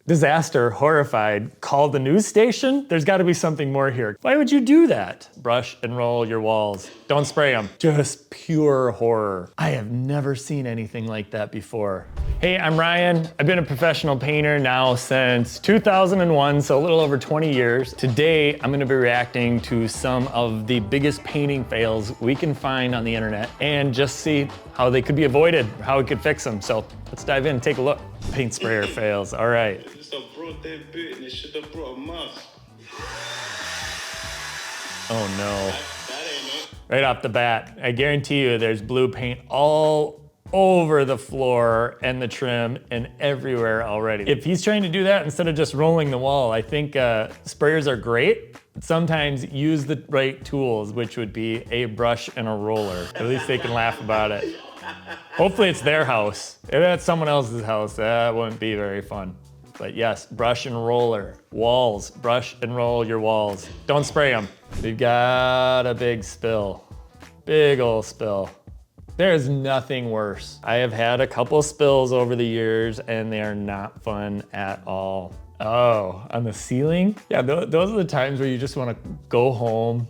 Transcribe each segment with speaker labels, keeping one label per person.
Speaker 1: Disaster, horrified, called the news station? There's gotta be something more here. Why would you do that? Brush and roll your walls. Don't spray them. Just pure horror. I have never seen anything like that before. Hey, I'm Ryan. I've been a professional painter now since 2001, so a little over 20 years. Today, I'm gonna be reacting to some of the biggest painting fails we can find on the internet and just see how they could be avoided, how we could fix them. So let's dive in and take a look. Paint sprayer fails, all right. Oh no. Right off the bat, I guarantee you there's blue paint all over the floor and the trim and everywhere already. If he's trying to do that instead of just rolling the wall, I think sprayers are great. But sometimes use the right tools, which would be a brush and a roller. At least they can laugh about it. Hopefully it's their house. If that's someone else's house, that wouldn't be very fun. But yes, brush and roller. Walls, brush and roll your walls. Don't spray them. We've got a big spill. Big ol' spill. There is nothing worse. I have had a couple spills over the years and they are not fun at all. Oh, on the ceiling? Yeah, those are the times where you just wanna go home,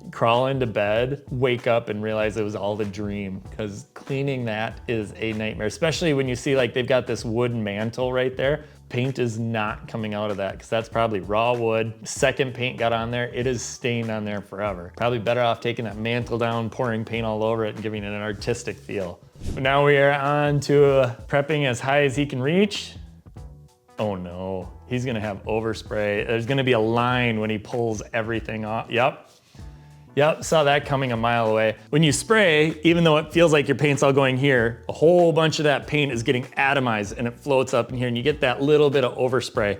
Speaker 1: crawl into bed, wake up and realize it was all a dream, because cleaning that is a nightmare, especially when you see like they've got this wooden mantle right there. Paint is not coming out of that because that's probably raw wood. Second paint got on there, it is stained on there forever. Probably better off taking that mantle down, pouring paint all over it and giving it an artistic feel. But now we are on to prepping as high as he can reach. Oh no, he's gonna have overspray. There's gonna be a line when he pulls everything off. Yep, saw that coming a mile away. When you spray, even though it feels like your paint's all going here, a whole bunch of that paint is getting atomized and it floats up in here and you get that little bit of overspray.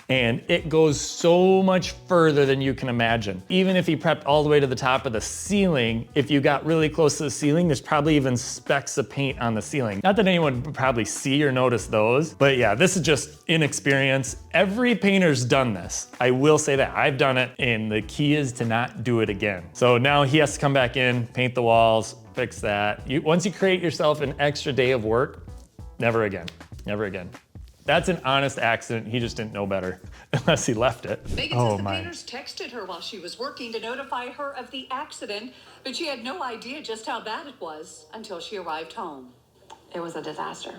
Speaker 1: And it goes so much further than you can imagine. Even if you prepped all the way to the top of the ceiling, if you got really close to the ceiling, there's probably even specks of paint on the ceiling. Not that anyone would probably see or notice those, but yeah, this is just inexperience. Every painter's done this. I will say that, I've done it, and the key is to not do it again. So now he has to come back in, paint the walls, fix that. Once you create yourself an extra day of work, never again, never again. That's an honest accident. He just didn't know better, unless he left it.
Speaker 2: Megan says the painters texted her while she was working to notify her of the accident, but she had no idea just how bad it was until she arrived home.
Speaker 3: It was a disaster.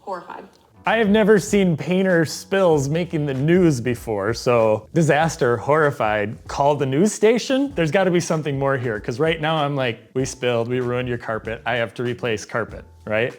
Speaker 3: Horrified.
Speaker 1: I have never seen painter spills making the news before, so disaster, horrified, called the news station? There's gotta be something more here, because right now I'm like, we spilled, we ruined your carpet, I have to replace carpet, right?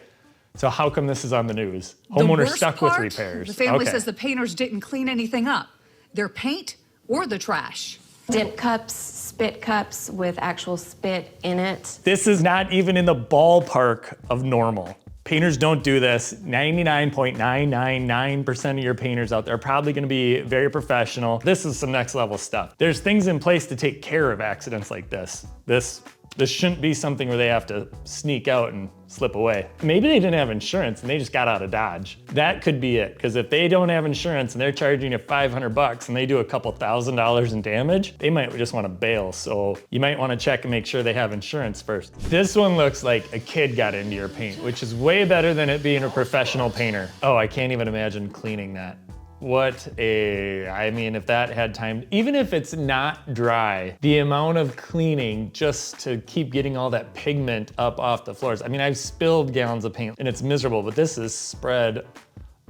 Speaker 1: So how come this is on the news? Homeowner stuck with repairs.
Speaker 2: The family says the painters didn't clean anything up. Their paint or the trash.
Speaker 3: Dip cups, spit cups with actual spit in it.
Speaker 1: This is not even in the ballpark of normal. Painters don't do this. 99.999% of your painters out there are probably gonna be very professional. This is some next level stuff. There's things in place to take care of accidents like this. This shouldn't be something where they have to sneak out and slip away. Maybe they didn't have insurance and they just got out of Dodge. That could be it, because if they don't have insurance and they're charging you $500 and they do a couple $1,000s in damage, they might just want to bail. So you might want to check and make sure they have insurance first. This one looks like a kid got into your paint, which is way better than it being a professional painter. Oh, I can't even imagine cleaning that. I mean, if that had time, even if it's not dry, the amount of cleaning just to keep getting all that pigment up off the floors. I mean, I've spilled gallons of paint and it's miserable, but this is spread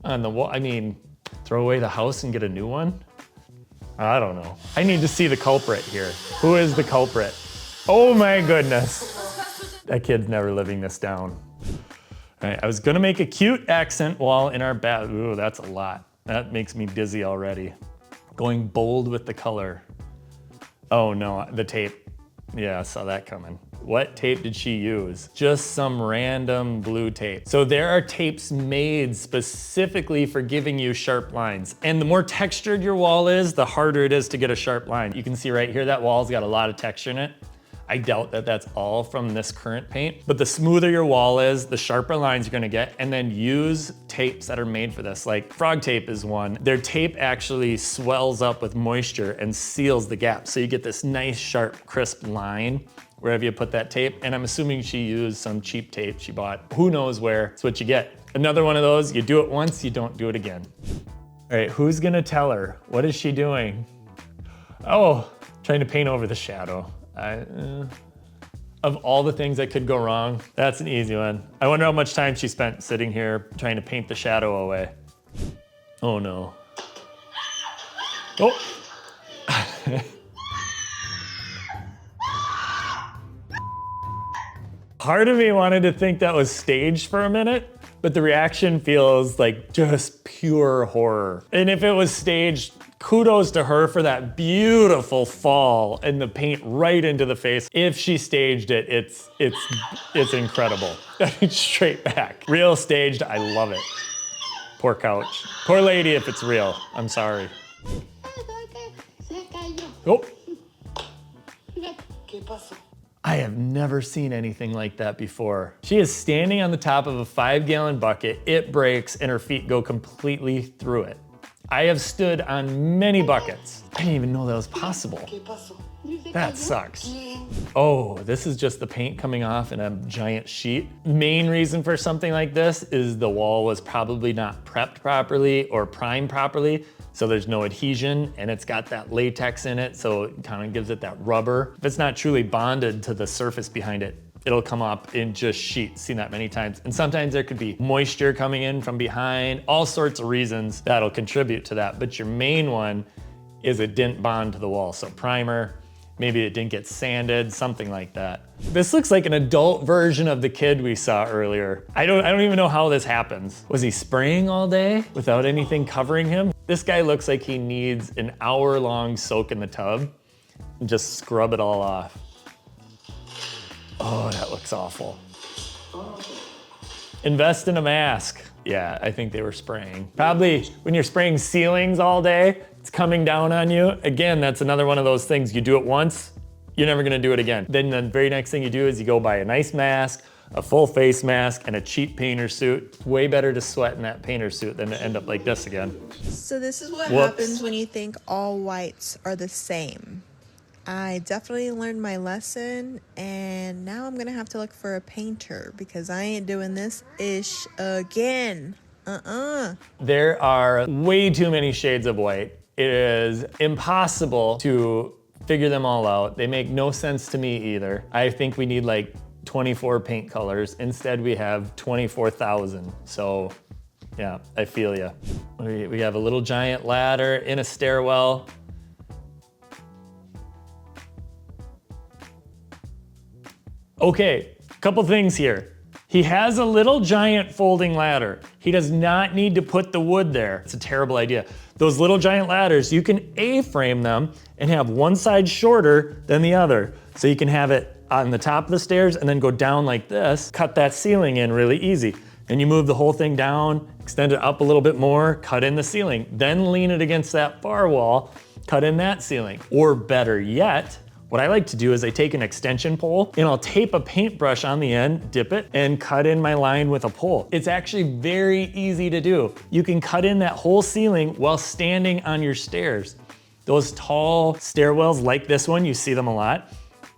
Speaker 1: on the wall. I mean, throw away the house and get a new one? I don't know. I need to see the culprit here. Who is the culprit? Oh my goodness. That kid's never living this down. All right, I was gonna make a cute accent wall in our bath. Ooh, that's a lot. That makes me dizzy already. Going bold with the color. Oh no, the tape. Yeah, I saw that coming. What tape did she use? Just some random blue tape. So there are tapes made specifically for giving you sharp lines. And the more textured your wall is, the harder it is to get a sharp line. You can see right here, that wall's got a lot of texture in it. I doubt that that's all from this current paint, but the smoother your wall is, the sharper lines you're gonna get, and then use tapes that are made for this. Like frog tape is one. Their tape actually swells up with moisture and seals the gap. So you get this nice, sharp, crisp line wherever you put that tape. And I'm assuming she used some cheap tape she bought. Who knows where, it's what you get. Another one of those, you do it once, you don't do it again. All right, who's gonna tell her? What is she doing? Oh, trying to paint over the shadow. Of all the things that could go wrong, that's an easy one. I wonder how much time she spent sitting here trying to paint the shadow away. Oh no. Oh. Part of me wanted to think that was staged for a minute, but the reaction feels like just pure horror. And if it was staged, kudos to her for that beautiful fall and the paint right into the face. If she staged it, it's incredible. Straight back. Real staged, I love it. Poor couch. Poor lady if it's real. I'm sorry. Oh. I have never seen anything like that before. She is standing on the top of a 5-gallon bucket, it breaks, and her feet go completely through it. I have stood on many buckets. I didn't even know that was possible. That sucks. Oh, this is just the paint coming off in a giant sheet. Main reason for something like this is the wall was probably not prepped properly or primed properly, so there's no adhesion, and it's got that latex in it, so it kind of gives it that rubber. If it's not truly bonded to the surface behind it, it'll come up in just sheets. Seen that many times. And sometimes there could be moisture coming in from behind, all sorts of reasons that'll contribute to that. But your main one is it didn't bond to the wall. So primer, maybe it didn't get sanded, something like that. This looks like an adult version of the kid we saw earlier. I don't even know how this happens. Was he spraying all day without anything covering him? This guy looks like he needs an hour-long soak in the tub and just scrub it all off. Oh, that looks awful. Invest in a mask. Yeah, I think they were spraying. Probably when you're spraying ceilings all day, it's coming down on you. Again, that's another one of those things. You do it once, you're never gonna do it again. Then the very next thing you do is you go buy a nice mask, a full face mask, and a cheap painter suit. It's way better to sweat in that painter suit than to end up like this again.
Speaker 4: So this is what happens when you think all whites are the same. I definitely learned my lesson, and now I'm gonna have to look for a painter because I ain't doing this ish again.
Speaker 1: There are way too many shades of white. It is impossible to figure them all out. They make no sense to me either. I think we need like 24 paint colors. Instead, we have 24,000. So yeah, I feel ya. We have a little giant ladder in a stairwell. Okay, couple things here. He has a little giant folding ladder. He does not need to put the wood there. It's a terrible idea. Those little giant ladders, you can A-frame them and have one side shorter than the other. So you can have it on the top of the stairs and then go down like this, cut that ceiling in really easy. Then you move the whole thing down, extend it up a little bit more, cut in the ceiling, then lean it against that far wall, cut in that ceiling. Or better yet, what I like to do is I take an extension pole and I'll tape a paintbrush on the end, dip it, and cut in my line with a pole. It's actually very easy to do. You can cut in that whole ceiling while standing on your stairs. Those tall stairwells like this one, you see them a lot,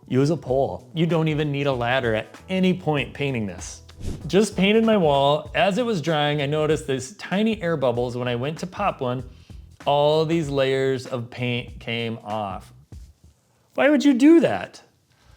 Speaker 1: use a pole. You don't even need a ladder at any point painting this. Just painted my wall. As it was drying, I noticed these tiny air bubbles. When I went to pop one, all these layers of paint came off. Why would you do that?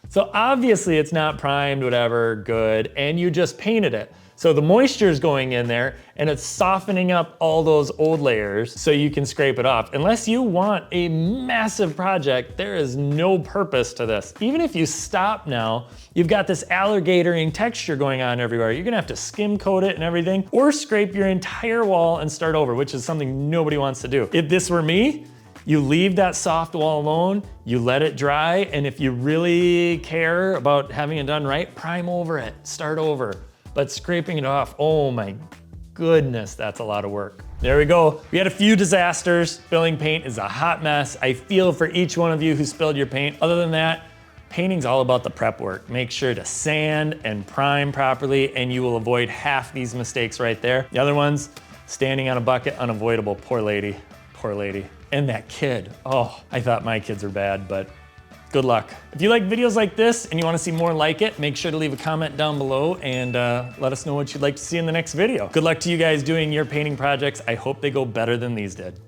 Speaker 1: So obviously it's not primed, whatever, good, and you just painted it. So the moisture is going in there and it's softening up all those old layers so you can scrape it off. Unless you want a massive project, there is no purpose to this. Even if you stop now, you've got this alligatoring texture going on everywhere. You're gonna have to skim coat it and everything, or scrape your entire wall and start over, which is something nobody wants to do. If this were me, you leave that soft wall alone, you let it dry, and if you really care about having it done right, prime over it, start over. But scraping it off, oh my goodness, that's a lot of work. There we go. We had a few disasters. Spilling paint is a hot mess. I feel for each one of you who spilled your paint. Other than that, painting's all about the prep work. Make sure to sand and prime properly, and you will avoid half these mistakes right there. The other ones, standing on a bucket, unavoidable. Poor lady, poor lady. And that kid, oh, I thought my kids were bad, but Good luck. If you like videos like this and you want to see more like it, make sure to leave a comment down below and let us know what you'd like to see in the next video. Good luck to you guys doing your painting projects. I hope they go better than these did.